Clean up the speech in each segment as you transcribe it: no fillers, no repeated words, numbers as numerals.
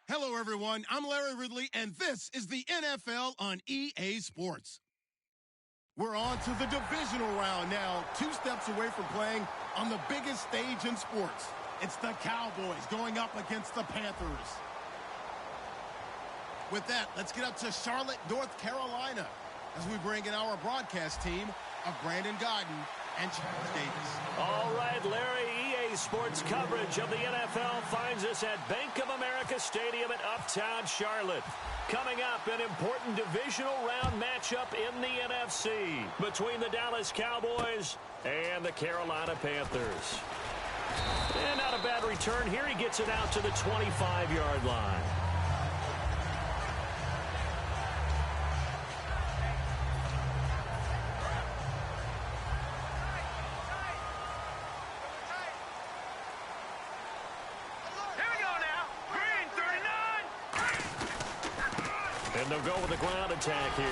Hello, everyone. I'm Larry Ridley, and this is the NFL on EA Sports. We're on to the divisional round now, 2 steps away from playing on the biggest stage in sports. It's the Cowboys going up against the Panthers. With that, let's get up to Charlotte, North Carolina, as we bring in our broadcast team of Brandon Godden and Charles Davis. All right, Larry, EA Sports coverage of the NFL finds us at Bank of America Stadium in Uptown Charlotte. Coming up, an important divisional round matchup in the NFC between the Dallas Cowboys and the Carolina Panthers. And not a bad return here. He gets it out to the 25-yard line. And they'll go with the ground attack here.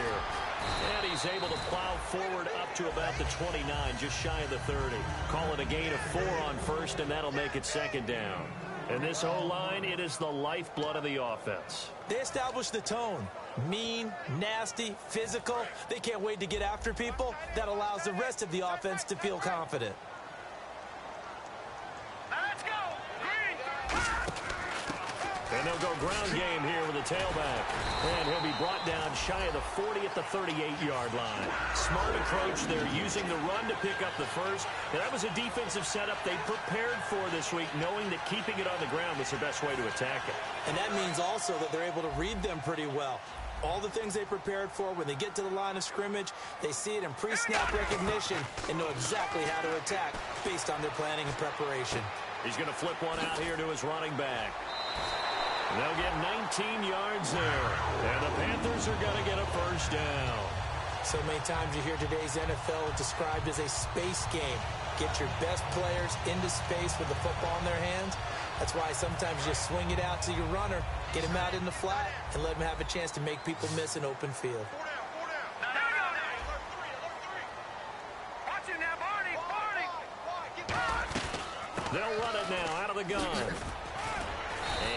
And he's able to plow forward up to about the 29, just shy of the 30. Call it a gain of 4 on first, and that'll make it second down. And this O-line, it is the lifeblood of the offense. They established the tone. Mean, nasty, physical. They can't wait to get after people. That allows the rest of the offense to feel confident. And they'll go ground game here with the tailback. And he'll be brought down shy of the 40 at the 38-yard line. Smart approach there, using the run to pick up the first. And that was a defensive setup they prepared for this week, knowing that keeping it on the ground was the best way to attack it. And that means also that they're able to read them pretty well. All the things they prepared for, when they get to the line of scrimmage, they see it in pre-snap recognition and know exactly how to attack based on their planning and preparation. He's going to flip one out here to his running back. They'll get 19 yards there. And the Panthers are going to get a first down. So many times you hear today's NFL described as a space game. Get your best players into space with the football in their hands. That's why sometimes you just swing it out to your runner, get him out in the flat, and let him have a chance to make people miss an open field. They'll run it now out of the gun.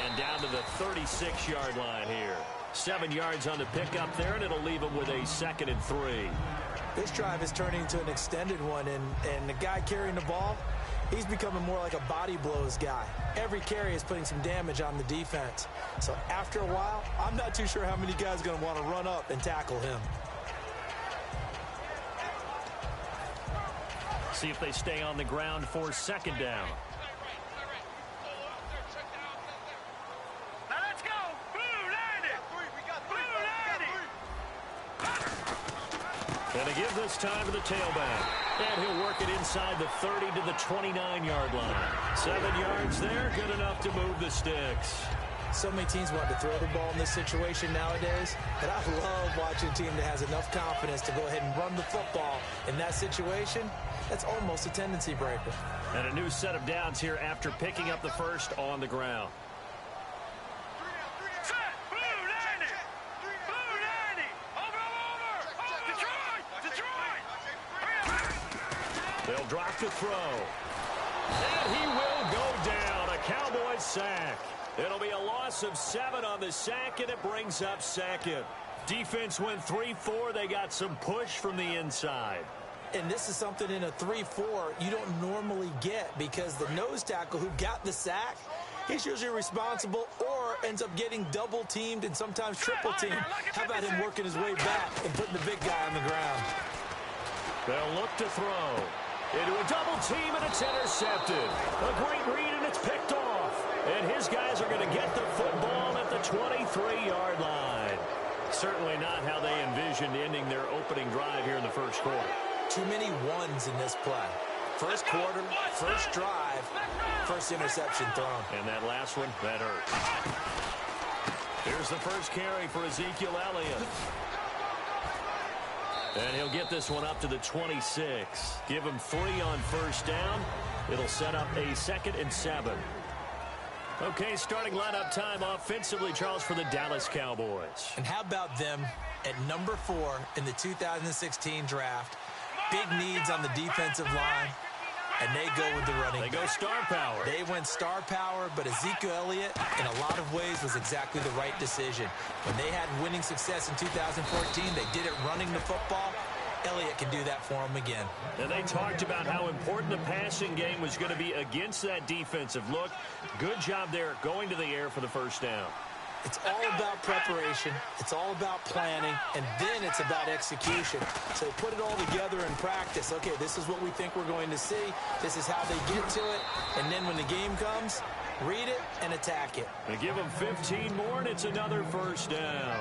And down to the 36-yard line here. 7 yards on the pickup there, and it'll leave them with a 2nd and 3. This drive is turning into an extended one, and the guy carrying the ball, he's becoming more like a body blows guy. Every carry is putting some damage on the defense. So after a while, I'm not too sure how many guys are going to want to run up and tackle him. See if they stay on the ground for second down. And to give this time to the tailback. And he'll work it inside the 30 to the 29-yard line. 7 yards there, good enough to move the sticks. So many teams want to throw the ball in this situation nowadays, but I love watching a team that has enough confidence to go ahead and run the football in that situation. That's almost a tendency breaker. And a new set of downs here after picking up the first on the ground. They'll drop the throw. And he will go down. A Cowboys sack. It'll be a loss of 7 on the sack, and it brings up second. Defense went 3-4. They got some push from the inside. And this is something in a 3-4 you don't normally get, because the nose tackle who got the sack, he's usually responsible or ends up getting double-teamed and sometimes triple-teamed. How about him working his way back and putting the big guy on the ground? They'll look to throw. Into a double team, and it's intercepted. A great read, and it's picked off. And his guys are going to get the football at the 23-yard line. Certainly not how they envisioned ending their opening drive here in the first quarter. Too many ones in this play. First quarter, first drive, first interception thrown. And that last one, that hurt. Here's the first carry for Ezekiel Elliott. And he'll get this one up to the 26. Give him 3 on first down. It'll set up a 2nd and 7. Okay, starting lineup time offensively, Charles, for the Dallas Cowboys. And how about them at number 4 in the 2016 draft? Big needs on the defensive line. and they go with the running. They go star power. They went star power, but Ezekiel Elliott, in a lot of ways, was exactly the right decision. When they had winning success in 2014, they did it running the football. Elliott can do that for them again. And they talked about how important the passing game was going to be against that defensive look. Good job there going to the air for the first down. It's all about preparation. It's all about planning, and then it's about execution. So put it all together in practice. Okay, this is what we think we're going to see. This is how they get to it. And then when the game comes, read it and attack it. They give them 15 more, and it's another first down.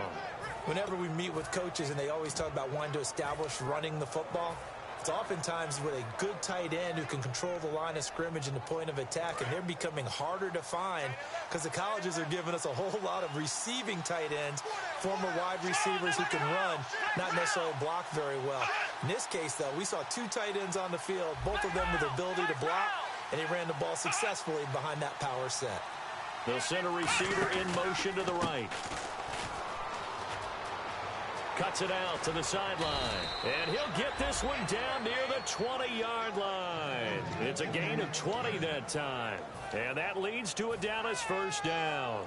Whenever we meet with coaches and they always talk about wanting to establish running the football, it's oftentimes with a good tight end who can control the line of scrimmage and the point of attack, and they're becoming harder to find because the colleges are giving us a whole lot of receiving tight ends, former wide receivers who can run, not necessarily block very well. In this case, though, we saw two tight ends on the field, both of them with the ability to block, and they ran the ball successfully behind that power set. They'll send a receiver in motion to the right. Cuts it out to the sideline. And he'll get this one down near the 20-yard line. It's a gain of 20 that time. And that leads to a Dallas first down.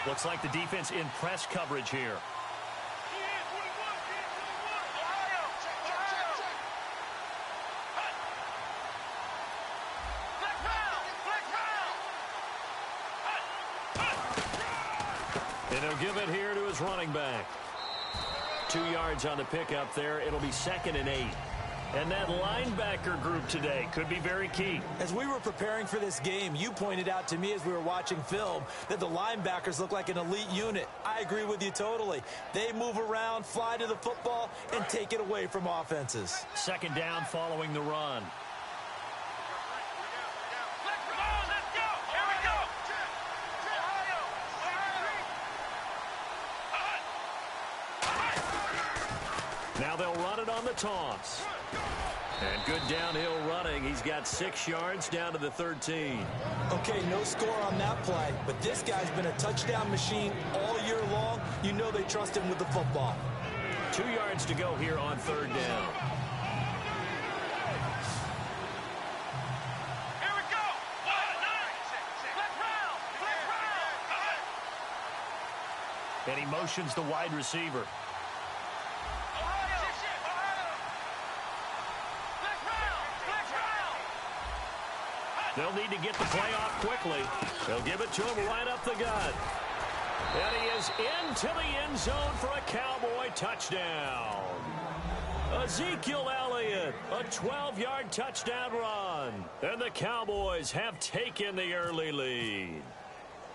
Looks like the defense in press coverage here. And he'll give it here to his running back. 2 yards on the pickup there. It'll be 2nd and 8. And that linebacker group today could be very key. As we were preparing for this game, you pointed out to me as we were watching film that the linebackers look like an elite unit. I agree with you totally. They move around, fly to the football, and take it away from offenses. 2nd down following the run. Now they'll run it on the toss. And good downhill running. He's got 6 yards down to the 13. Okay, no score on that play, but this guy's been a touchdown machine all year long. You know they trust him with the football. 2 yards to go here on 3rd down. Here we go. And he motions the wide receiver. They'll need to get the play off quickly. They'll give it to him right up the gut. And he is into the end zone for a Cowboy touchdown. Ezekiel Elliott, a 12-yard touchdown run. And the Cowboys have taken the early lead.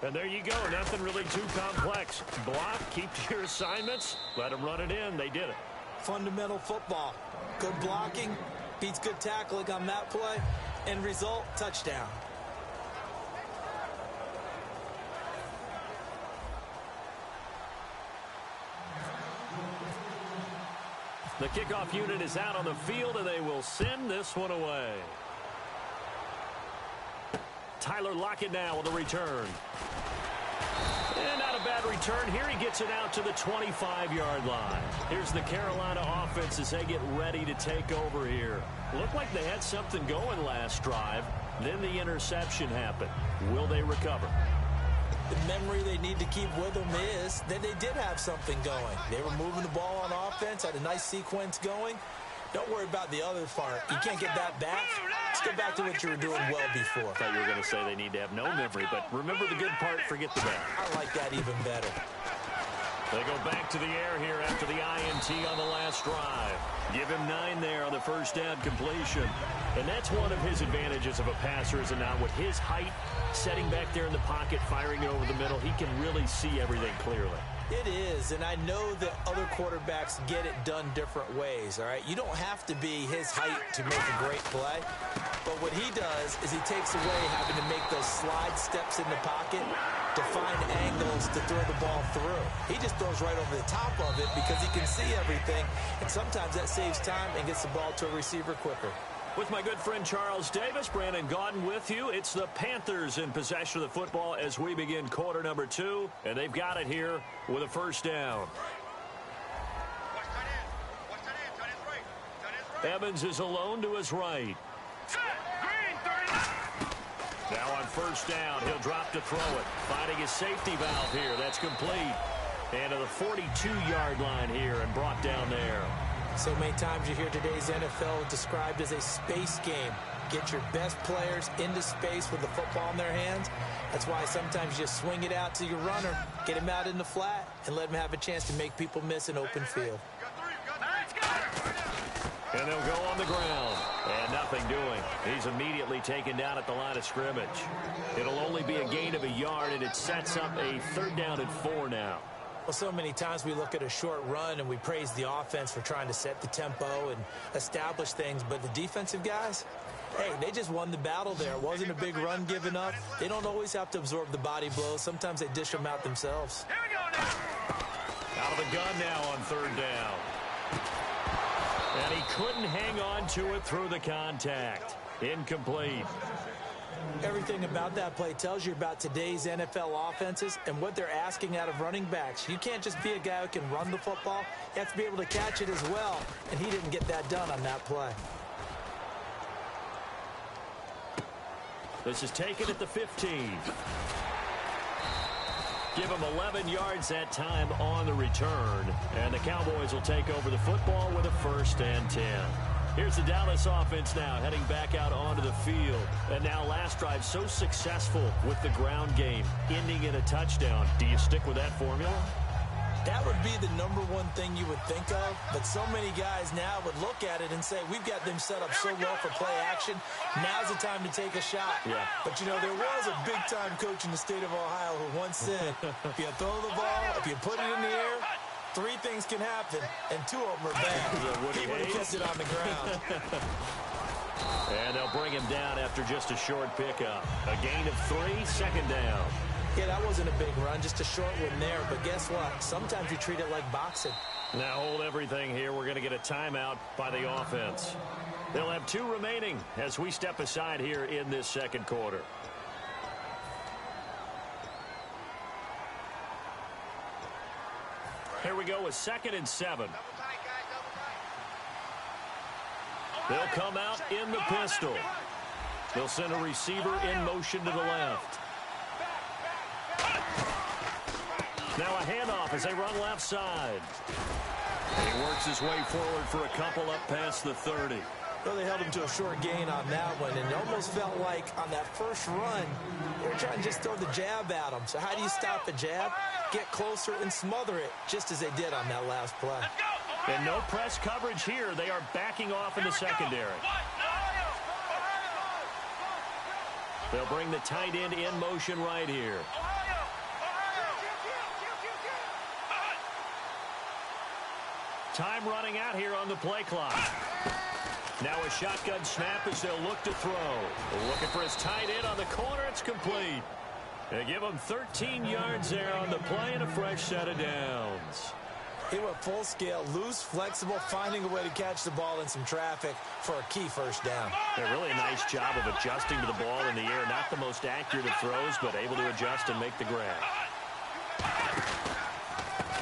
And there you go. Nothing really too complex. Block, keep to your assignments, let them run it in. They did it. Fundamental football. Good blocking, beats good tackling on that play. End result, touchdown. The kickoff unit is out on the field, and they will send this one away. Tyler Lockett now with a return. And not a bad return. Here he gets it out to the 25-yard line. Here's the Carolina offense as they get ready to take over here. Looked like they had something going last drive. Then the interception happened. Will they recover? The memory they need to keep with them is that they did have something going. They were moving the ball on offense, had a nice sequence going. Don't worry about the other part. You can't get that back. Let's go back to what you were doing well before. I thought you were going to say they need to have no memory, but remember the good part, forget the bad. I like that even better. They go back to the air here after the INT on the last drive. Give him 9 there on the first down completion. And that's one of his advantages of a passer, is it not? With his height, setting back there in the pocket, firing it over the middle, he can really see everything clearly. It is, and I know that other quarterbacks get it done different ways, all right? You don't have to be his height to make a great play, but what he does is he takes away having to make those slide steps in the pocket to find angles to throw the ball through. He just throws right over the top of it because he can see everything, and sometimes that saves time and gets the ball to a receiver quicker. With my good friend Charles Davis, Brandon Gaudin with you. It's the Panthers in possession of the football as we begin quarter number 2, and they've got it here with a first down. Evans is alone to his right. Now on first down, he'll drop to throw it. Finding his safety valve here. That's complete. And to the 42-yard line here and brought down there. So many times you hear today's NFL described as a space game. Get your best players into space with the football in their hands. That's why sometimes you just swing it out to your runner, get him out in the flat, and let him have a chance to make people miss an open field. And they'll go on the ground. And nothing doing. He's immediately taken down at the line of scrimmage. It'll only be a gain of a yard, and it sets up a 3rd down and 4 now. Well, so many times we look at a short run and we praise the offense for trying to set the tempo and establish things. But the defensive guys, hey, they just won the battle there. It wasn't a big run given up. They don't always have to absorb the body blows. Sometimes they dish them out themselves. Here we go now. Out of the gun now on 3rd down. And he couldn't hang on to it through the contact. Incomplete. Everything about that play tells you about today's NFL offenses and what they're asking out of running backs. You can't just be a guy who can run the football. You have to be able to catch it as well, and he didn't get that done on that play. This is taken at the 15. Give him 11 yards that time on the return. And the Cowboys will take over the football with a 1st and 10. Here's the Dallas offense now heading back out onto the field. And now last drive so successful with the ground game, ending in a touchdown. Do you stick with that formula? That would be the number one thing you would think of, but so many guys now would look at it and say, we've got them set up so well for play action. Now's the time to take a shot. Yeah. But, you know, there was a big-time coach in the state of Ohio who once said, if you throw the ball, if you put it in the air, 3 things can happen, and 2 of them are bad. He would have kept it on the ground. And they'll bring him down after just a short pickup. A gain of 3, 2nd down. Yeah, that wasn't a big run, just a short one there. But guess what? Sometimes you treat it like boxing. Now hold everything here. We're going to get a timeout by the offense. They'll have 2 remaining as we step aside here in this 2nd quarter. Here we go with 2nd and 7. They'll come out in the pistol. They'll send a receiver in motion to the left. Now a handoff as they run left side. And he works his way forward for a couple up past the 30. Well, they held him to a short gain on that one, and it almost felt like on that first run, they were trying to just throw the jab at him. So how do you stop a jab? Get closer and smother it, just as they did on that last play. And no press coverage here. They are backing off in the secondary. They'll bring the tight end in motion right here. Time running out here on the play clock. Now a shotgun snap as they'll look to throw. Looking for his tight end on the corner. It's complete. They give him 13 yards there on the play and a fresh set of downs. He went full scale, loose, flexible, finding a way to catch the ball in some traffic for a key first down. Yeah, really a nice job of adjusting to the ball in the air. Not the most accurate of throws, but able to adjust and make the grab.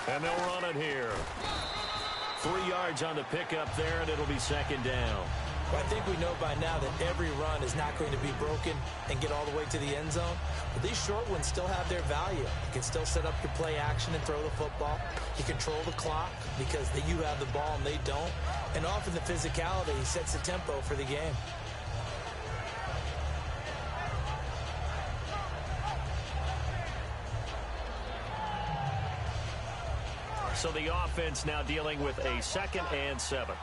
And they'll run it here. 3 yards on the pickup there, and it'll be 2nd down. Well, I think we know by now that every run is not going to be broken and get all the way to the end zone. But these short ones still have their value. You can still set up your play action and throw the football. You control the clock because you have the ball and they don't. And often the physicality sets the tempo for the game. So the offense now dealing with a 2nd and 7.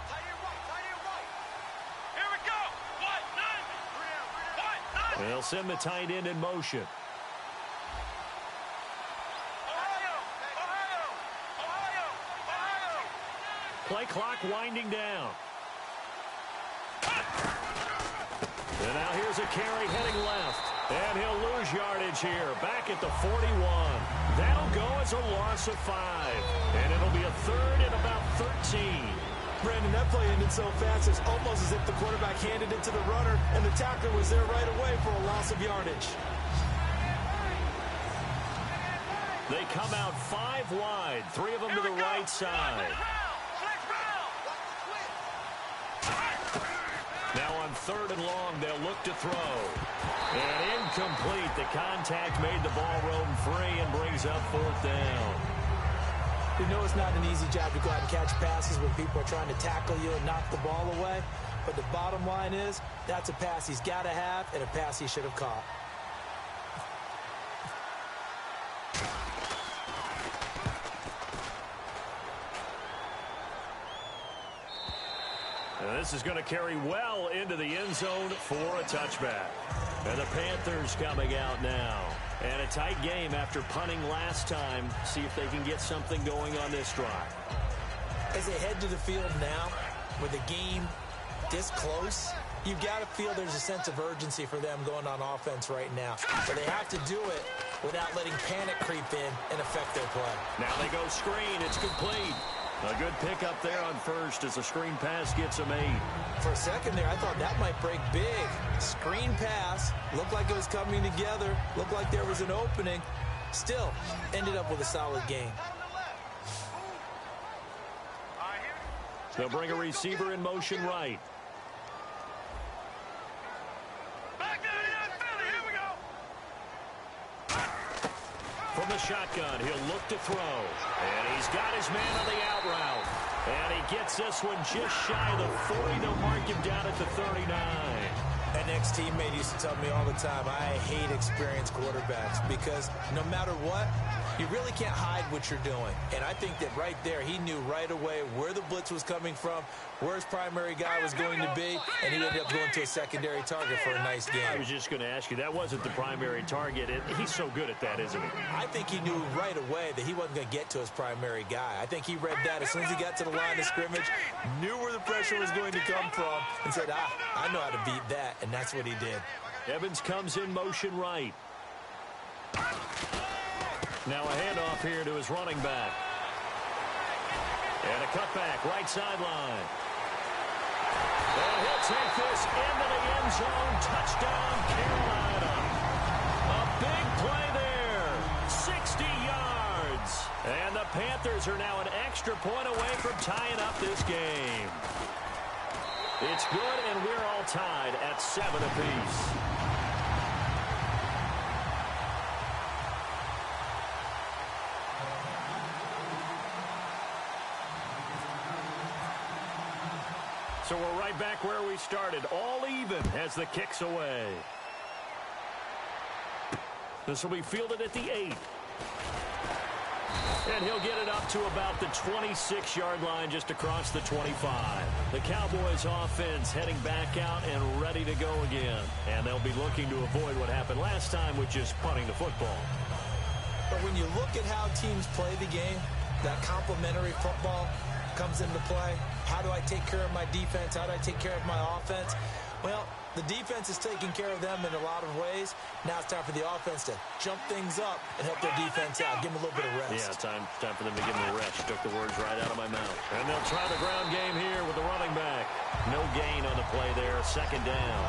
They'll send the tight end in motion. Play clock winding down. And now here's a carry heading left. And he'll lose yardage here. Back at the 41. That'll go as a loss of 5. And it'll be a 3rd and about 13. Brandon, that play ended so fast, it's almost as if the quarterback handed it to the runner, and the tackler was there right away for a loss of yardage. They come out 5 wide, 3 of them to the right side. Now on 3rd and long, they'll look to throw. And incomplete. The contact made the ball roam free and brings up 4th down. You know it's not an easy job to go out and catch passes when people are trying to tackle you and knock the ball away. But the bottom line is, that's a pass he's got to have and a pass he should have caught. And this is going to carry well into the end zone for a touchback. And the Panthers coming out now. And a tight game after punting last time. See if they can get something going on this drive. As they head to the field now, with the game this close, you've got to feel there's a sense of urgency for them going on offense right now. But they have to do it without letting panic creep in and affect their play. Now they go screen. It's complete. A good pickup there on first as the screen pass gets them 8. For a second there, I thought that might break big. Screen pass. Looked like it was coming together. Looked like there was an opening. Still, ended up with a solid game. They'll bring a receiver in motion right. From the shotgun, he'll look to throw. And he's got his man on the out route. And he gets this one just shy of the 40. They'll mark him down at the 39. An ex-teammate used to tell me all the time, I hate experienced quarterbacks because no matter what, you really can't hide what you're doing. And I think that right there, he knew right away where the blitz was coming from, where his primary guy was going to be, and he ended up going to a secondary target for a nice game. I was just going to ask you, that wasn't the primary target. He's so good at that, isn't he? I think he knew right away that he wasn't going to get to his primary guy. I think he read that as soon as he got to the line of scrimmage, knew where the pressure was going to come from, and said, I know how to beat that, and that's what he did. Evans comes in motion right. Now a handoff here to his running back. And a cutback, right sideline. And he'll take this into the end zone. Touchdown, Carolina. A big play there. 60 yards. And the Panthers are now an extra point away from tying up this game. It's good, and we're all tied at 7 apiece. So we're right back where we started, all even as the kick's away. This will be fielded at the 8. And he'll get it up to about the 26-yard line just across the 25. The Cowboys offense heading back out and ready to go again. And they'll be looking to avoid what happened last time, which is punting the football. But when you look at how teams play the game, that complementary football comes into play. How do I take care of my defense? How do I take care of my offense? Well, the defense is taking care of them in a lot of ways. Now it's time for the offense to jump things up and help their defense out. Give them a little bit of rest. Yeah, time for them to give them a rest. You took the words right out of my mouth. And they'll try the ground game here with the running back. No gain on the play there. 2nd down.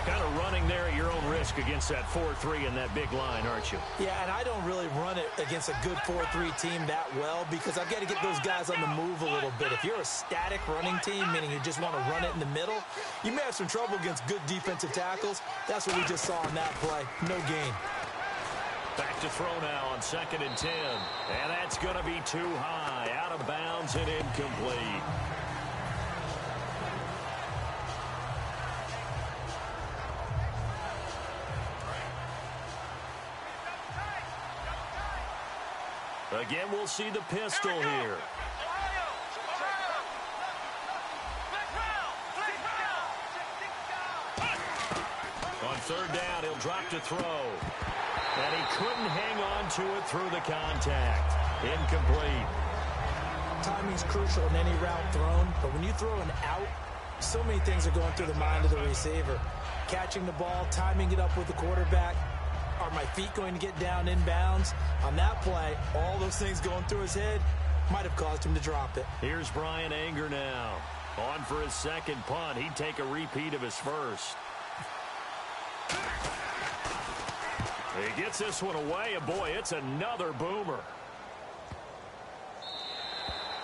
Kind of running there at your own risk against that 4-3 and that big line, aren't you? Yeah, and I don't really run it against a good 4-3 team that well because I've got to get those guys on the move a little bit. If you're a static running team, meaning you just want to run it in the middle, you may have some trouble against good defensive tackles. That's what we just saw in that play. No gain. Back to throw now on 2nd and 10. And that's going to be too high. Out of bounds and incomplete. Again, we'll see the pistol here. On 3rd down, he'll drop to throw. And he couldn't hang on to it through the contact. Incomplete. Timing's crucial in any route thrown, but when you throw an out, so many things are going through the mind of the receiver. Catching the ball, timing it up with the quarterback. Are my feet going to get down in bounds? On that play, all those things going through his head, might have caused him to drop it. Here's Brian Anger now. On for his second punt. He'd take a repeat of his first. He gets this one away, and boy, it's another boomer.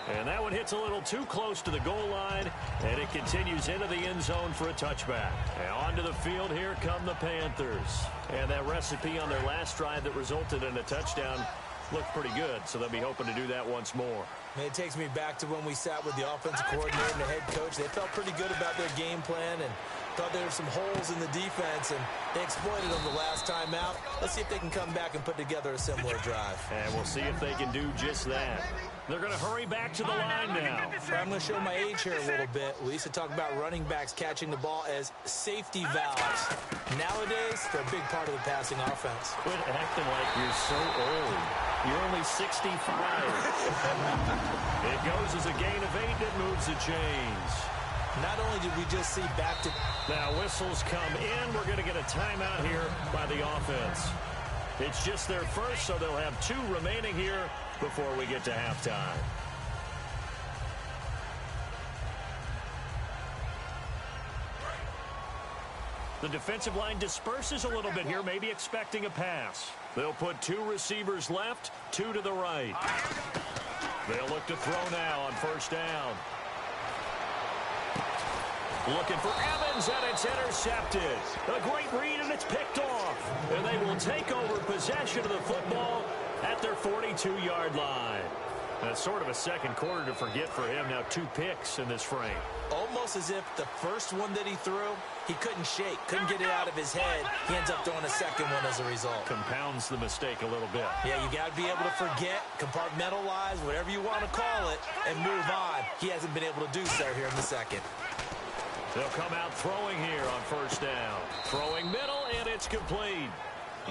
And that one hits a little too close to the goal line, and it continues into the end zone for a touchback. And onto the field, here come the Panthers. And that recipe on their last drive that resulted in a touchdown looked pretty good, so they'll be hoping to do that once more. Man, it takes me back to when we sat with the offensive coordinator and the head coach. They felt pretty good about their game plan and thought there were some holes in the defense, and they exploited them the last time out. Let's see if they can come back and put together a similar drive. And we'll see if they can do just that. They're going to hurry back to the line now. I'm going to show my age here a little bit. We used to talk about running backs catching the ball as safety valves. Nowadays, they're a big part of the passing offense. Quit acting like you're so old. You're only 65. It goes as a gain of 8 that moves the chains. Not only did we just see back to... Now whistles come in. We're going to get a timeout here by the offense. It's just their first, so they'll have 2 remaining here before we get to halftime. The defensive line disperses a little bit here, maybe expecting a pass. They'll put 2 receivers left, 2 to the right. They'll look to throw now on first down. Looking for Evans, and it's intercepted. A great read, and it's picked off. And they will take over possession of the football at their 42-yard line. That's sort of a second quarter to forget for him. Now 2 picks in this frame. Almost as if the first one that he threw, he couldn't shake, couldn't get it out of his head. He ends up throwing a second one as a result. Compounds the mistake a little bit. Yeah, you got to be able to forget, compartmentalize, whatever you want to call it, and move on. He hasn't been able to do so here in the second. They'll come out throwing here on first down. Throwing middle, and it's complete.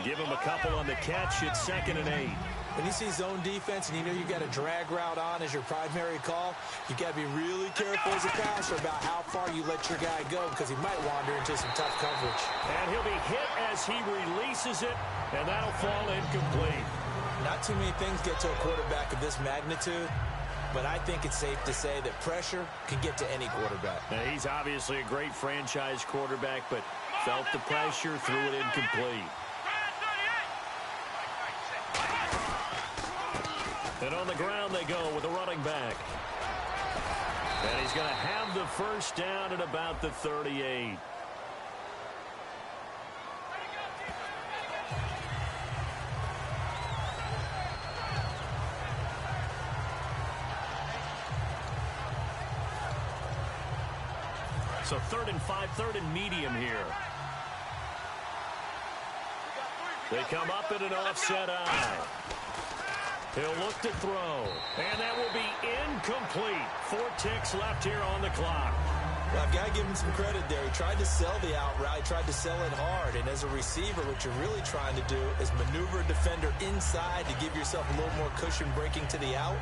Give him a couple on the catch. It's 2nd and 8. When you see zone defense and you know you got a drag route on as your primary call, you got to be really careful as a passer about how far you let your guy go because he might wander into some tough coverage. And he'll be hit as he releases it, and that'll fall incomplete. Not too many things get to a quarterback of this magnitude, but I think it's safe to say that pressure can get to any quarterback. Now, he's obviously a great franchise quarterback, but felt the pressure, threw it incomplete. And on the ground they go with a running back. And he's going to have the first down at about the 38. So 3rd and 5, 3rd and medium here. They come up in an offset eye. He'll look to throw, and that will be incomplete. 4 ticks left here on the clock. Well, I've got to give him some credit there. He tried to sell the out route, tried to sell it hard, and as a receiver, what you're really trying to do is maneuver a defender inside to give yourself a little more cushion breaking to the out.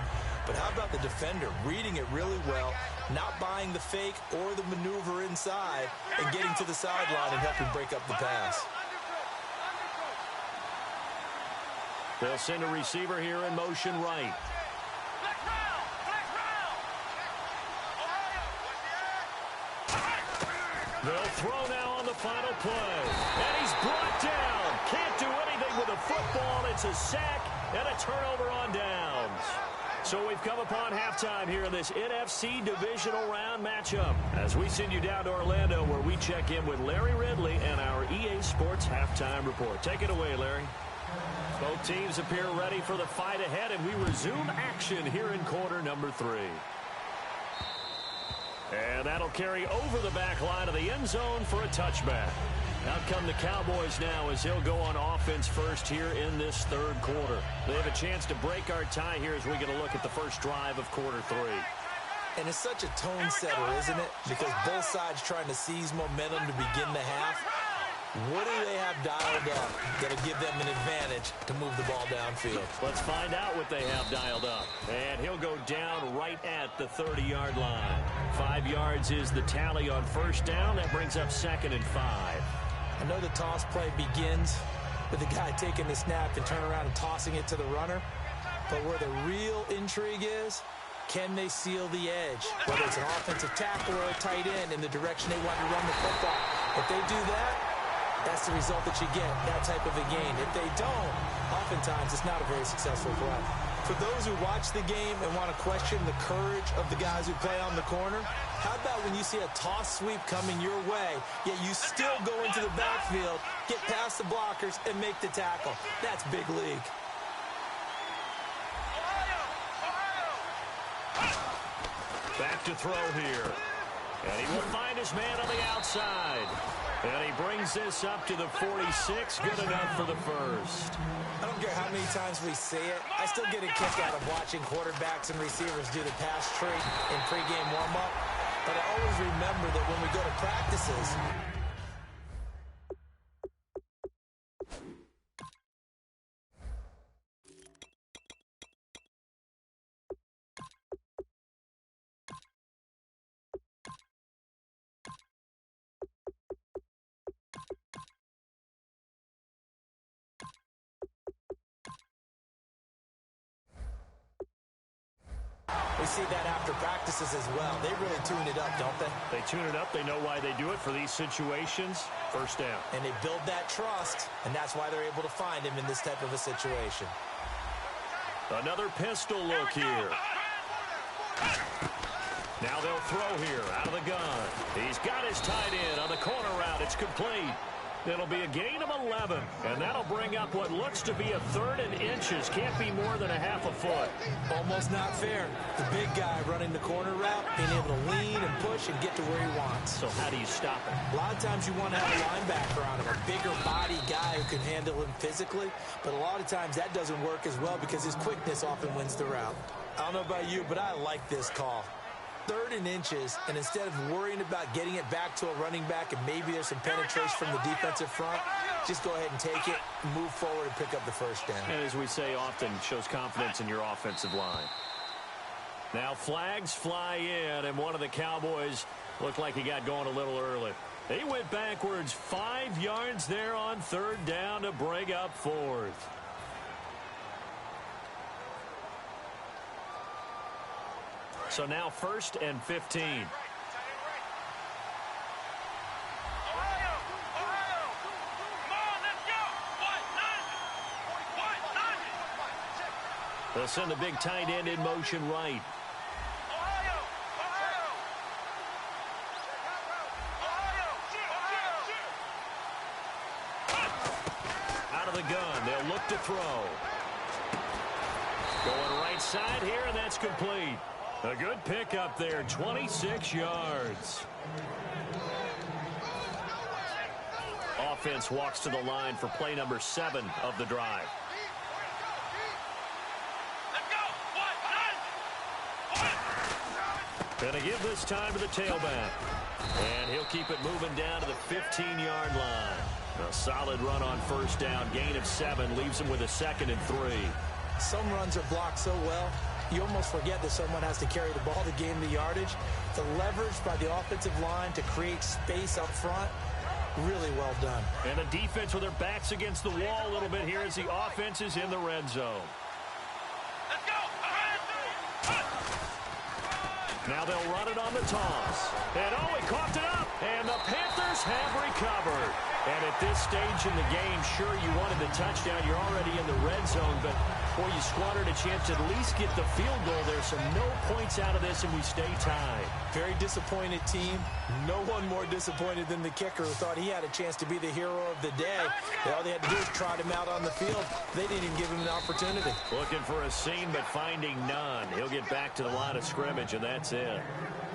But how about the defender reading it really well, not buying the fake or the maneuver inside, and getting to the sideline and helping break up the pass? They'll send a receiver here in motion right. They'll throw now on the final play. And he's brought down. Can't do anything with the football. It's a sack and a turnover on downs. So we've come upon halftime here in this NFC divisional round matchup as we send you down to Orlando where we check in with Larry Ridley and our EA Sports halftime report. Take it away, Larry. Both teams appear ready for the fight ahead, and we resume action here in quarter number 3. And that'll carry over the back line of the end zone for a touchback. Out come the Cowboys now as he'll go on offense first here in this 3rd quarter. They have a chance to break our tie here as we get a look at the first drive of quarter 3. And it's such a tone setter, isn't it? Because both sides trying to seize momentum to begin the half. What do they have dialed up that'll give them an advantage to move the ball downfield? Let's find out what they have dialed up. And he'll go down right at the 30-yard line. 5 yards is the tally on first down. That brings up 2nd and 5. I know the toss play begins with the guy taking the snap and turning around and tossing it to the runner. But where the real intrigue is, can they seal the edge? Whether it's an offensive tackle or a tight end in the direction they want to run the football. If they do that, that's the result that you get, that type of a gain. If they don't, oftentimes it's not a very successful play. For those who watch the game and want to question the courage of the guys who play on the corner, how about when you see a toss sweep coming your way, yet you still go into the backfield, get past the blockers, and make the tackle? That's big league. Back to throw here. And he will find his man on the outside. And he brings this up to the 46. Good enough for the first. I don't care how many times we see it. I still get a kick out of watching quarterbacks and receivers do the pass treat in pregame warm-up. But I always remember that when we go to practices, we see that after practices as well. They really tune it up, don't they? They tune it up. They know why they do it for these situations. First down. And they build that trust, and that's why they're able to find him in this type of a situation. Another pistol look here. Now they'll throw here out of the gun. He's got his tight end on the corner route. It's complete. It'll be a gain of 11, and that'll bring up what looks to be a 3rd and inches. Can't be more than a half a foot. Almost not fair. The big guy running the corner route, being able to lean and push and get to where he wants. So how do you stop it? A lot of times you want to have a linebacker on him, a bigger body guy who can handle him physically, but a lot of times that doesn't work as well because his quickness often wins the route. I don't know about you, but I like this call. 3rd and inches, and instead of worrying about getting it back to a running back and maybe there's some penetration from the defensive front, just go ahead and take it, move forward, and pick up the first down. And as we say often, shows confidence in your offensive line. Now flags fly in, and one of the Cowboys looked like he got going a little early. He went backwards 5 yards there on 3rd down to bring up 4th. So now 1st and 15. They'll send the big tight end in motion right. Out of the gun, they'll look to throw. Going right side here, and that's complete. A good pickup there, 26 yards. Offense walks to the line for play number 7 of the drive. Gonna give this time to the tailback. And he'll keep it moving down to the 15-yard line. A solid run on 1st down, gain of 7, leaves him with a 2nd and 3. Some runs are blocked so well, you almost forget that someone has to carry the ball to gain the yardage. The leverage by the offensive line to create space up front, really well done. And the defense with their backs against the wall a little bit here as the offense is in the red zone. Let's go. Now they'll run it on the toss. And oh, he coughed it up. And the Panthers have recovered. And at this stage in the game, sure, you wanted the touchdown. You're already in the red zone, but boy, you squandered a chance to at least get the field goal there. So no points out of this, and we stay tied. Very disappointed team. No one more disappointed than the kicker who thought he had a chance to be the hero of the day. All they had to do was trot him out on the field. They didn't even give him an opportunity. Looking for a seam, but finding none. He'll get back to the line of scrimmage, and that's it.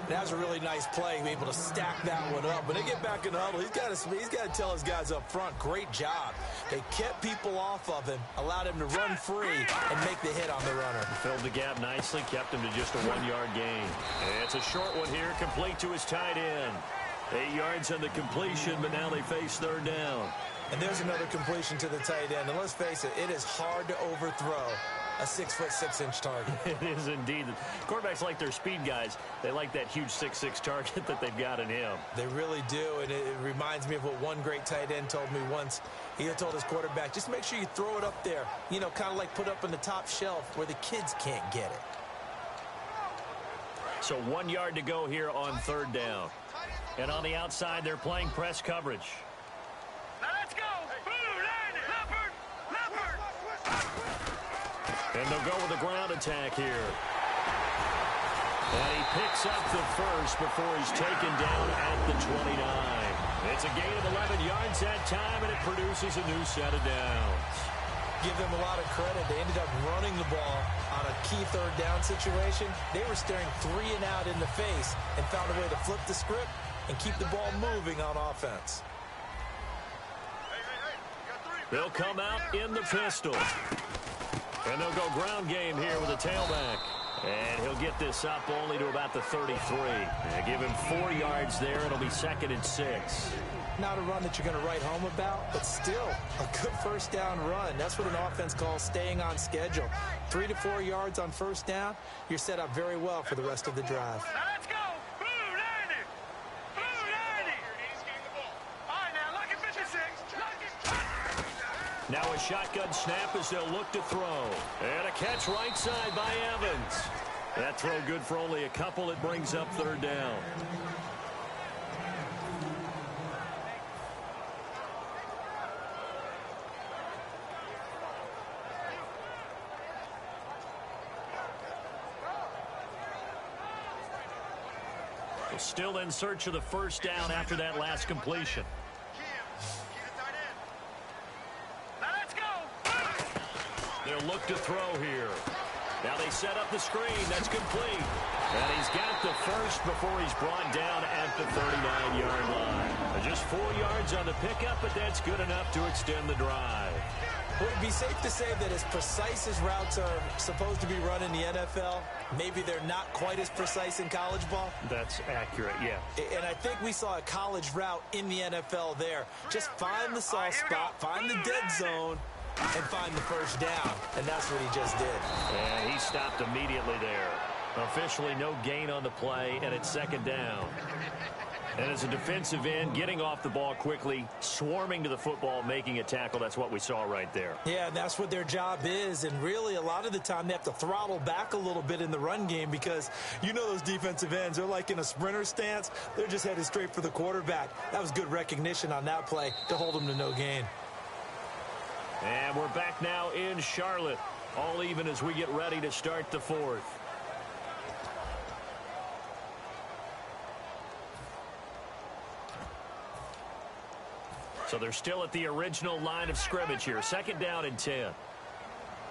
That was a really nice play, able to stack that one up. When they get back in the huddle, he's got to tell his guys up front, great job. They kept people off of him, allowed him to run free, and make the hit on the runner. Filled the gap nicely, kept him to just a 1-yard gain. And it's a short one here, complete to his tight end. 8 yards on the completion, but now they face 3rd down. And there's another completion to the tight end. And let's face it, it is hard to overthrow a 6'6" target. It is indeed. Quarterbacks like their speed guys. They like that huge 6'6" target that they've got in him. They really do, and it reminds me of what one great tight end told me once. He had told his quarterback, just make sure you throw it up there, you know, kind of like put up on the top shelf where the kids can't get it. So 1 yard to go here on third down. And on the outside, they're playing press coverage. Now let's go. Leopard. And they'll go with a ground attack here. And he picks up the first before he's taken down at the 29. It's a gain of 11 yards that time, and it produces a new set of downs. Give them a lot of credit. They ended up running the ball on a key third down situation. They were staring 3 and out in the face and found a way to flip the script and keep the ball moving on offense. They'll come out in the pistol. And they'll go ground game here with a tailback. And he'll get this up only to about the 33. And give him 4 yards there. It'll be 2nd and 6. Not a run that you're going to write home about, but still a good first down run. That's what an offense calls staying on schedule. 3 to 4 yards on first down, you're set up very well for the rest of the drive. Now let's go. Blue 90. Blue 90. All right, now look at 56. Now a shotgun snap as they'll look to throw. And a catch right side by Evans. That throw good for only a couple. It brings up third down. Still in search of the first down after that last completion. Now let's go. They'll look to throw here. Now they set up the screen. That's complete. And he's got the first before he's brought down at the 39-yard line. Just 4 yards on the pickup, but that's good enough to extend the drive. Would it be safe to say that as precise as routes are supposed to be run in the NFL, maybe they're not quite as precise in college ball? That's accurate, yeah. And I think we saw a college route in the NFL there. Just find the soft spot, find the dead zone, and find the first down. And that's what he just did. And he stopped immediately there. Officially no gain on the play, and it's 2nd down. And as a defensive end, getting off the ball quickly, swarming to the football, making a tackle, that's what we saw right there. Yeah, and that's what their job is. And really, a lot of the time, they have to throttle back a little bit in the run game because you know those defensive ends, they're like in a sprinter stance. They're just headed straight for the quarterback. That was good recognition on that play to hold them to no gain. And we're back now in Charlotte, all even as we get ready to start the fourth. So they're still at the original line of scrimmage here. 2nd down and 10.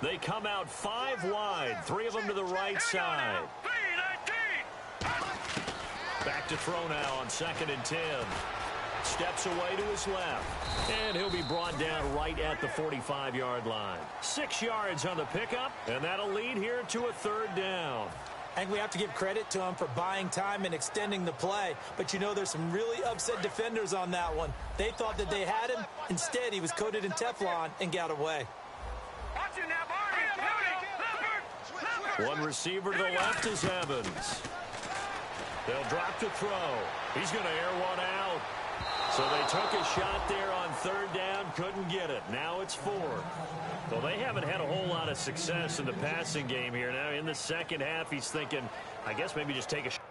They come out 5 wide. 3 of them to the right side. Back to throw now on 2nd and 10. Steps away to his left. And he'll be brought down right at the 45-yard line. 6 yards on the pickup. And that'll lead here to a 3rd down. I think we have to give credit to him for buying time and extending the play. But, you know, there's some really upset defenders on that one. They thought that they had him. Instead, he was coated in Teflon and got away. One receiver to the left is Evans. They'll drop to throw. He's going to air one out. So they took a shot there on 3rd down, couldn't get it. Now it's 4th. Well, they haven't had a whole lot of success in the passing game here. Now in the second half, he's thinking, I guess maybe just take a shot.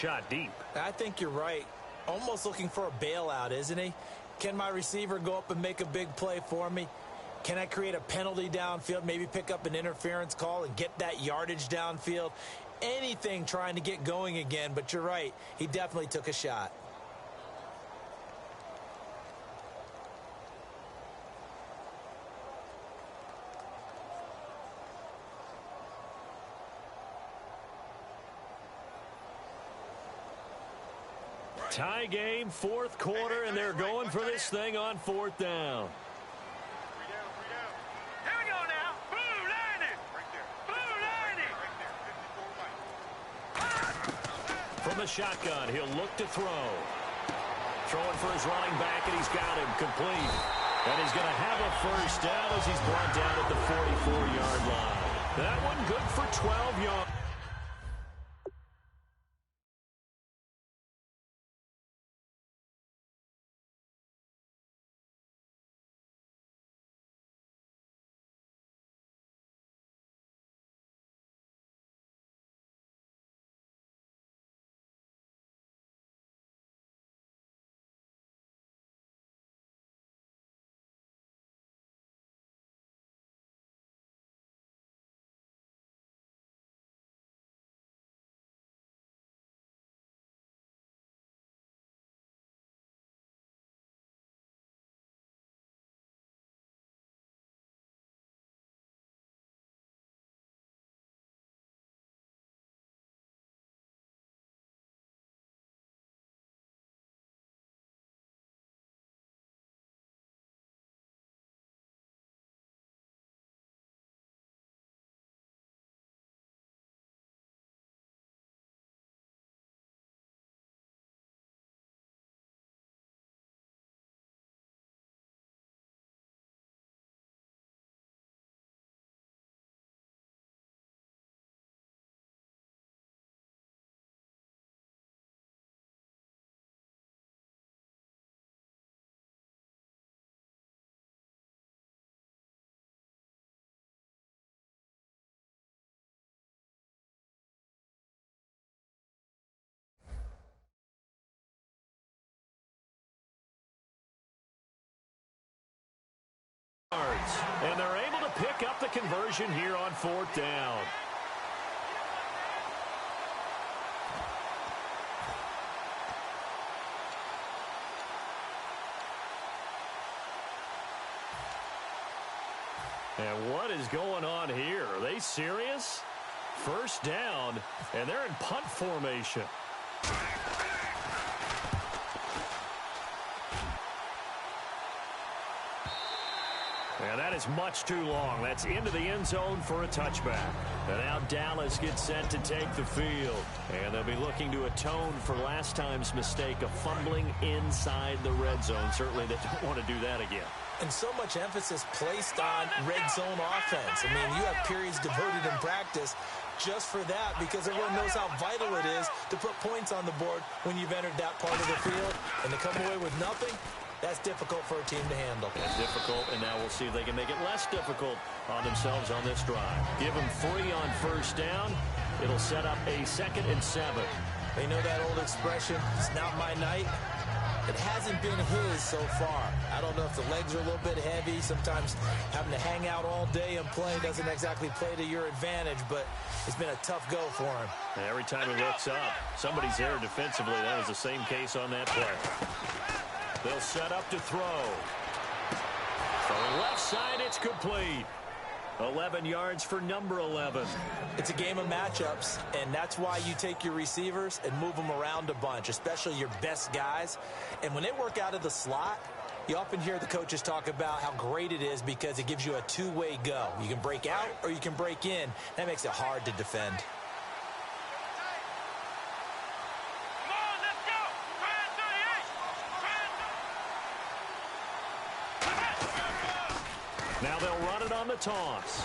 Shot deep. I think you're right. Almost looking for a bailout, isn't he? Can my receiver go up and make a big play for me? Can I create a penalty downfield, maybe pick up an interference call and get that yardage downfield? Anything trying to get going again, but you're right. He definitely took a shot. Tie game, fourth quarter, and they're going for this thing on fourth down. Here we go now. Blue landing. Blue landing. From the shotgun, he'll look to throw. Throwing for his running back, and he's got him complete. And he's going to have a first down as he's brought down at the 44-yard line. That one good for 12 yards. And they're able to pick up the conversion here on fourth down. And what is going on here? Are they serious? First down, and they're in punt formation. And that is much too long. That's into the end zone for a touchback. And now Dallas gets set to take the field. And they'll be looking to atone for last time's mistake of fumbling inside the red zone. Certainly they don't want to do that again. And so much emphasis placed on red zone offense. I mean, you have periods devoted in practice just for that because everyone knows how vital it is to put points on the board when you've entered that part of the field. And to come away with nothing, that's difficult for a team to handle. That's difficult, and now we'll see if they can make it less difficult on themselves on this drive. Give them 3 on first down. It'll set up a 2nd and 7. They know that old expression, it's not my night. It hasn't been his so far. I don't know if the legs are a little bit heavy. Sometimes having to hang out all day and play doesn't exactly play to your advantage, but it's been a tough go for him. And every time he looks up, somebody's there defensively. That was the same case on that play. They'll set up to throw. From the left side, it's complete. 11 yards for number 11. It's a game of matchups, and that's why you take your receivers and move them around a bunch, especially your best guys. And when they work out of the slot, you often hear the coaches talk about how great it is because it gives you a two-way go. You can break out or you can break in. That makes it hard to defend. Now they'll run it on the toss.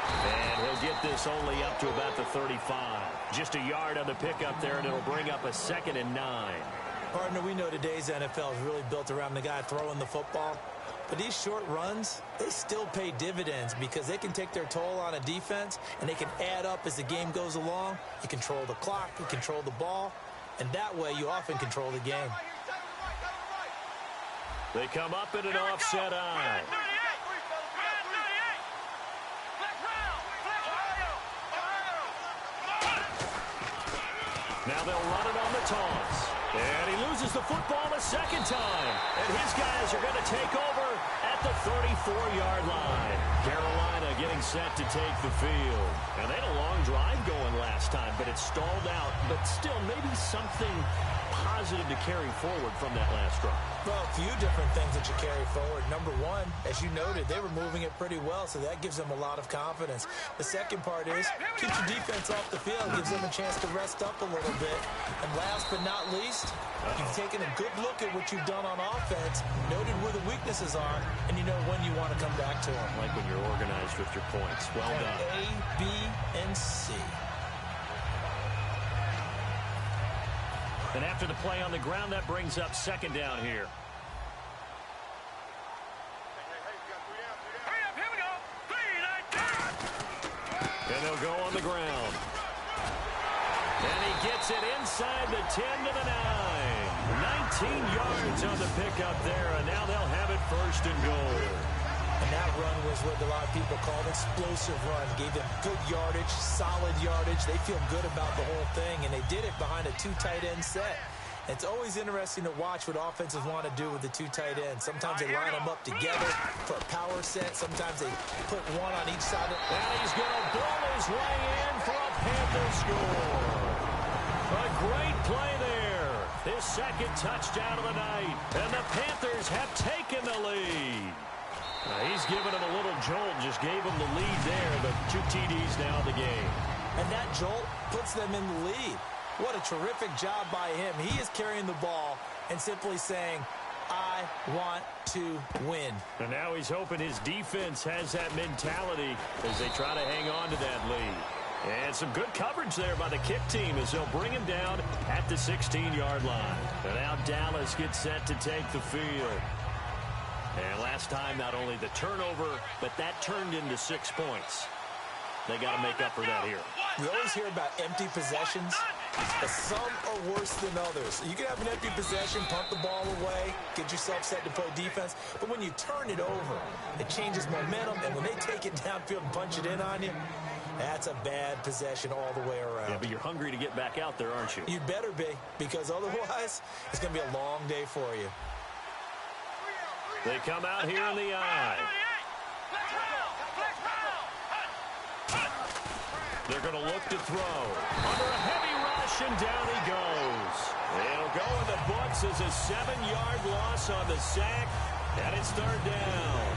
And he'll get this only up to about the 35. Just a yard on the pickup there, and it'll bring up a 2nd and 9. Partner, we know today's NFL is really built around the guy throwing the football. But these short runs, they still pay dividends because they can take their toll on a defense, and they can add up as the game goes along. You control the clock, you control the ball, and that way you often control the game. They come up in an offset eye. Now they'll run it on the taunts. And he loses the football a second time. And his guys are going to take over at the 34-yard line. Carolina getting set to take the field. And they had a long drive going last time, but it stalled out. But still, maybe something positive to carry forward from that last drive. Well, a few different things that you carry forward. Number one, as you noted, they were moving it pretty well, so that gives them a lot of confidence. The second part is keep your defense off the field, gives them a chance to rest up a little bit. And last but not least, you've taken a good look at what you've done on offense, noted where the weaknesses are, and you know when you want to come back to them. Like when you're organized with your points. Well done. A, B, and C. And after the play on the ground, that brings up second down here. And they'll go on the ground. And he gets it inside the 10 to the 9. 19 yards on the pickup there, and now they'll have it first and goal. And that run was what a lot of people call an explosive run. Gave them good yardage, solid yardage. They feel good about the whole thing, and they did it behind a two tight end set. It's always interesting to watch what offenses want to do with the two tight ends. Sometimes they line them up together for a power set. Sometimes they put one on each side. And he's going to blow his way in for a Panther score. A great play there. His second touchdown of the night. And the Panthers have taken the lead. He's given him a little jolt, just gave him the lead there, but 2 TDs now in the game. And that jolt puts them in the lead. What a terrific job by him. He is carrying the ball and simply saying, I want to win. And now he's hoping his defense has that mentality as they try to hang on to that lead. And some good coverage there by the kick team as they'll bring him down at the 16-yard line. And now Dallas gets set to take the field. And last time, not only the turnover, but that turned into 6 points. They got to make up for that here. We always hear about empty possessions, but some are worse than others. You can have an empty possession, punt the ball away, get yourself set to play defense, but when you turn it over, it changes momentum, and when they take it downfield and punch it in on you, that's a bad possession all the way around. Yeah, but you're hungry to get back out there, aren't you? You better be, because otherwise, it's going to be a long day for you. They come out here in the eye. They're going to look to throw. Under a heavy rush, and down he goes. It'll go in the books as a 7-yard loss on the sack, and it's third down.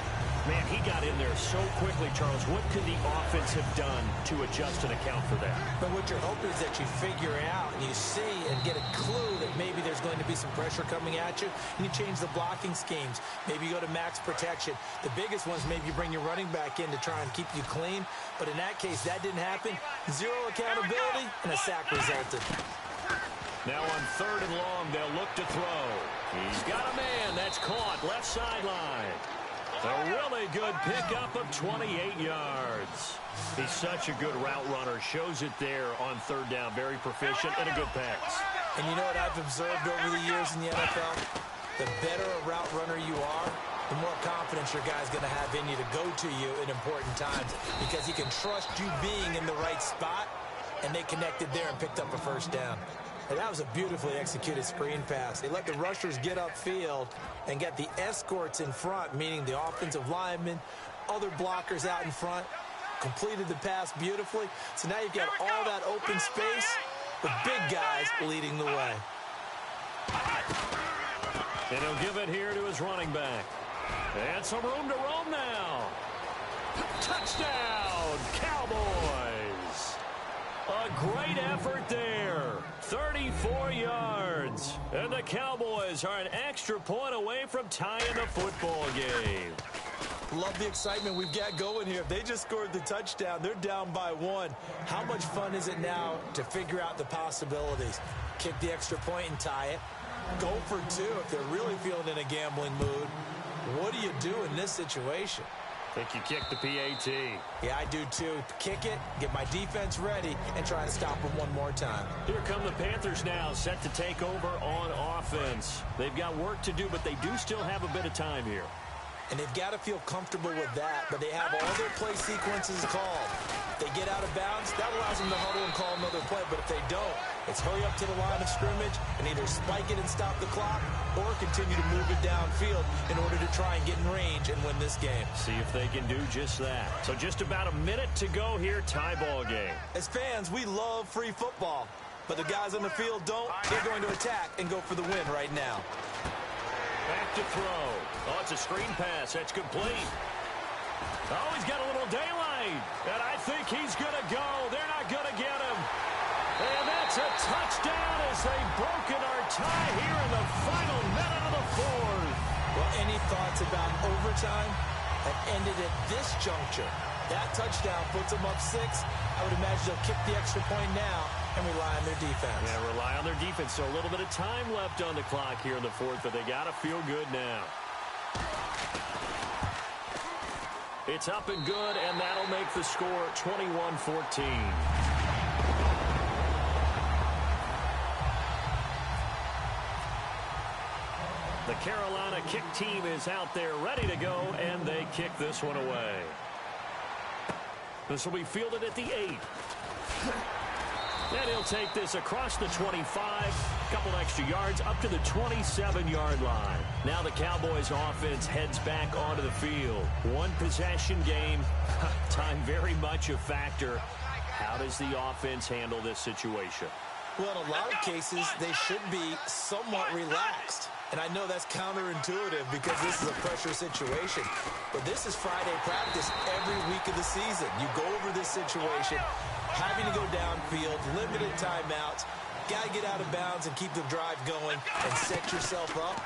Man, he got in there so quickly, Charles. What could the offense have done to adjust and account for that? But what you're hoping is that you figure out and you see and get a clue that maybe there's going to be some pressure coming at you, and you change the blocking schemes. Maybe you go to max protection. The biggest ones, maybe you bring your running back in to try and keep you clean. But in that case, that didn't happen. Zero accountability, and a sack resulted. Now on third and long, they'll look to throw. He's got a man that's caught left sideline. A really good pickup of 28 yards. He's such a good route runner. Shows it there on third down. Very proficient and a good pass. And you know what I've observed over the years in the NFL? The better a route runner you are, the more confidence your guy's going to have in you to go to you in important times, because he can trust you being in the right spot, and they connected there and picked up a first down. And that was a beautifully executed screen pass. They let the rushers get upfield and get the escorts in front, meaning the offensive linemen, other blockers out in front, completed the pass beautifully. So now you've got all that open space with big guys leading the way. And he'll give it here to his running back. And some room to roam now. Touchdown, Cowboys. A great effort there. 34 yards. And the Cowboys are an extra point away from tying the football game. Love the excitement we've got going here. If they just scored the touchdown, they're down by 1. How much fun is it now to figure out the possibilities? Kick the extra point and tie it. Go for 2 if they're really feeling in a gambling mood. What do you do in this situation? Think you kick the PAT. Yeah, I do too. Kick it, get my defense ready, and try to stop them one more time. Here come the Panthers now, set to take over on offense. They've got work to do, but they do still have a bit of time here. And they've got to feel comfortable with that, but they have all their play sequences called. If they get out of bounds, that allows them to huddle and call another play, but if they don't, it's hurry up to the line of scrimmage and either spike it and stop the clock or continue to move it downfield in order to try and get in range and win this game. See if they can do just that. So just about a minute to go here, tie ball game. As fans, we love free football, but the guys on the field don't. They're going to attack and go for the win right now. Back to throw. Oh, it's a screen pass. That's complete. Oh, he's got a little daylight. And I think he's going to go. They're not going to get him. And that's a touchdown as they've broken our tie here in the final minute of the fourth. Well, any thoughts about overtime have ended at this juncture. That touchdown puts them up 6. I would imagine they'll kick the extra point now and rely on their defense. Yeah, rely on their defense. So a little bit of time left on the clock here in the fourth, but they got to feel good now. It's up and good, and that'll make the score 21-14. The Carolina kick team is out there ready to go, and they kick this one away. This will be fielded at the 8. And he'll take this across the 25, couple extra yards up to the 27-yard line. Now the Cowboys offense heads back onto the field. One possession game, time very much a factor. How does the offense handle this situation? Well, in a lot of cases, they should be somewhat relaxed. And I know that's counterintuitive because this is a pressure situation. But this is Friday practice every week of the season. You go over this situation, having to go downfield, limited timeouts, got to get out of bounds and keep the drive going and set yourself up.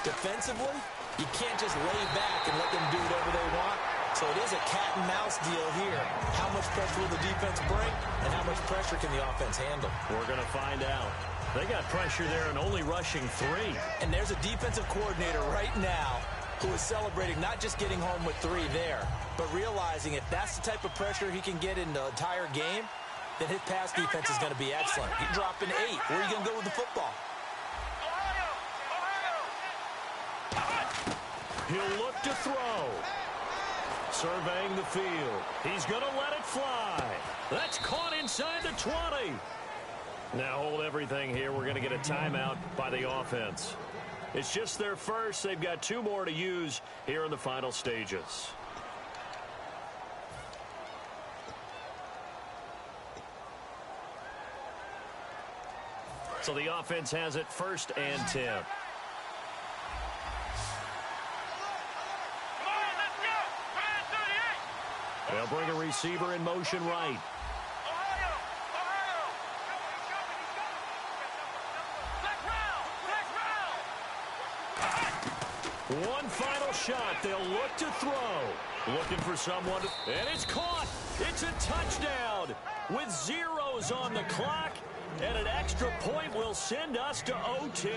Defensively, you can't just lay back and let them do whatever they want. So it is a cat and mouse deal here. How much pressure will the defense bring and how much pressure can the offense handle? We're going to find out. They got pressure there and only rushing 3. And there's a defensive coordinator right now who is celebrating not just getting home with 3 there, but realizing if that's the type of pressure he can get in the entire game, then his pass defense is going to be excellent. You drop an 8. Where are you going to go with the football? He'll look to throw. Surveying the field. He's going to let it fly. That's caught inside the 20. Now hold everything here. We're going to get a timeout by the offense. It's just their first. They've got 2 more to use here in the final stages. So the offense has it 1st and 10. They'll bring a receiver in motion right. One final shot. They'll look to throw. Looking for someone. And it's caught. It's a touchdown with zeros on the clock. And an extra point will send us to OT.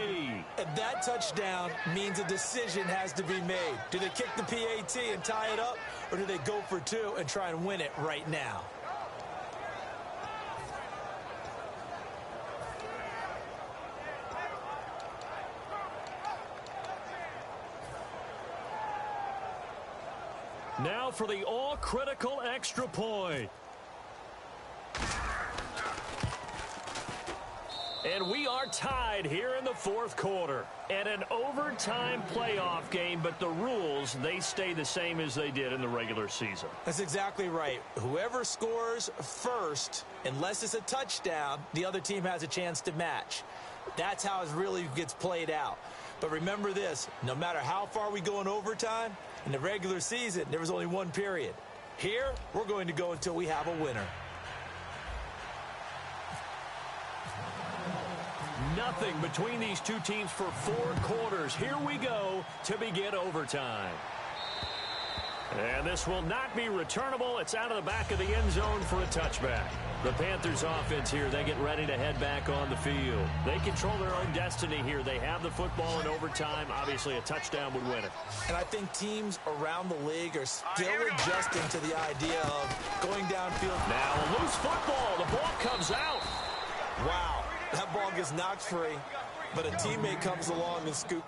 And that touchdown means a decision has to be made. Do they kick the PAT and tie it up, or do they go for 2 and try and win it right now? Now for the all-critical extra point. And we are tied here in the 4th quarter. And an overtime playoff game, but the rules, they stay the same as they did in the regular season. That's exactly right. Whoever scores first, unless it's a touchdown, the other team has a chance to match. That's how it really gets played out. But remember this, no matter how far we go in overtime, in the regular season, there was only 1 period. Here, we're going to go until we have a winner. Nothing between these 2 teams for 4 quarters. Here we go to begin overtime. And this will not be returnable. It's out of the back of the end zone for a touchback. The Panthers offense here, they get ready to head back on the field. They control their own destiny here. They have the football in overtime. Obviously, a touchdown would win it. And I think teams around the league are still adjusting to the idea of going downfield. Now a loose football. The ball comes out. Wow, that ball gets knocked free, but a teammate comes along and scoops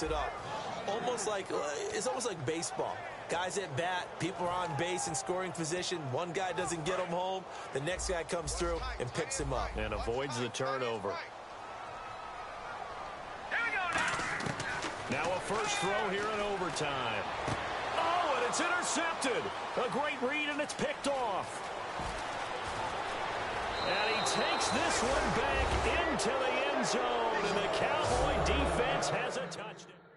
it up. It's almost like baseball. Guys at bat, people are on base in scoring position. One guy doesn't get him home. The next guy comes through and picks him up. And avoids the turnover. Now a first throw here in overtime. Oh, and it's intercepted. A great read, and it's picked off. And he takes this one back into the end zone, and the Cowboy defense has a touchdown.